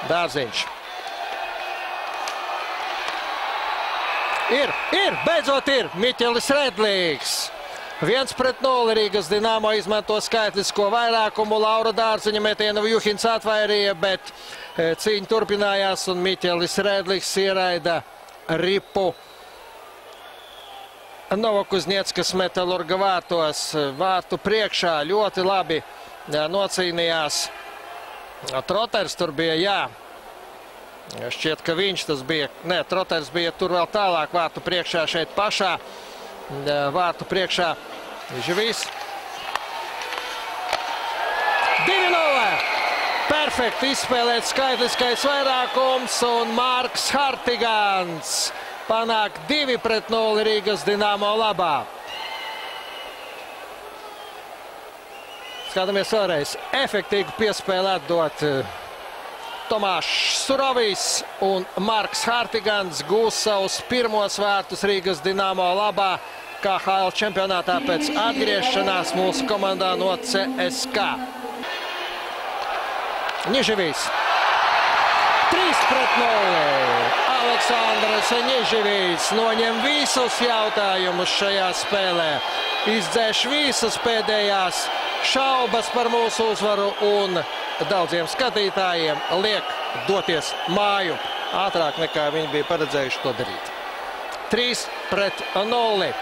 Dārziņš. Beidzot ir Miķelis Redlīgs. 1-0 Rīgas Dinamo izmanto skaitlisko vairākumu. Laura Dārziņa metienu Juhins atvairīja, bet cīņa turpinājās un Miķelis Redlīgs ieraida ripu Novokuzņieckas Metalurga vārtos. Vārtu priekšā ļoti labi nocīnījās. Troters tur bija, jā. Šķiet, ka viņš tas bija. Nē, Troters bija tur vēl tālāk vārtu priekšā šeit pašā. Vārtu priekšā Živīs. 2-0. Perfekti izspēlēt skaitliskais vairākums un Marks Hartigans panāk 2-0 Rīgas Dinamo labā. Skatāmies vēlreiz. Efektīgu piespēli atdot Tomāšs Surovijs un Marks Hartigans gūs savus pirmos vārtus Rīgas Dinamo labā KHL čempionātā pēc atgriešanās mūsu komandā no CSK. Niživīs. 3-0. Aleksandrs Niživīs noņem visus jautājumus šajā spēlē. Izdzēš visas pēdējās šaubas par mūsu uzvaru un daudziem skatītājiem liek doties māju ātrāk nekā viņi bija paredzējuši to darīt. 3-0.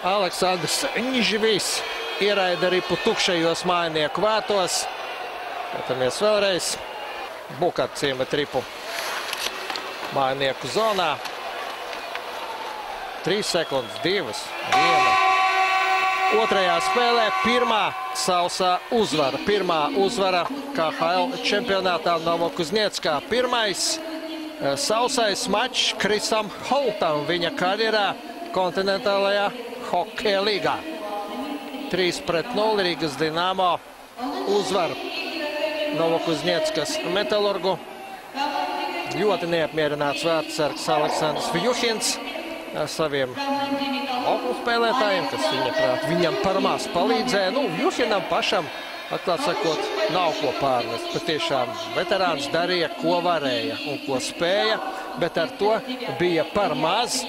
Aleksandrs Niživīs ieraida ripu tukšajos mājinieku vārtos. Skatāmies vēlreiz. Bukarts iemet ripu mājinieku zonā. 3 sekundes, 2, 1. Otrajā spēlē pirmā sausā uzvara. Pirmā uzvara KHL čempionātā Novokuzņiecká. Pirmais sausais mačs Krisam Holtam viņa karjerā kontinentālajā hokeja līgā. 3-0 Rīgas Dinamo uzvar Novokuzņieckas Metalurgu. Ļoti neapmierināts vārtsargs Aleksandrs Juhins ar saviem oklu spēlētājiem, kas viņam par maz palīdzēja. Juhinam pašam, atklāt sakot, nav ko pārnest. Patiešām veterāns darīja, ko varēja un ko spēja, bet ar to bija par maz.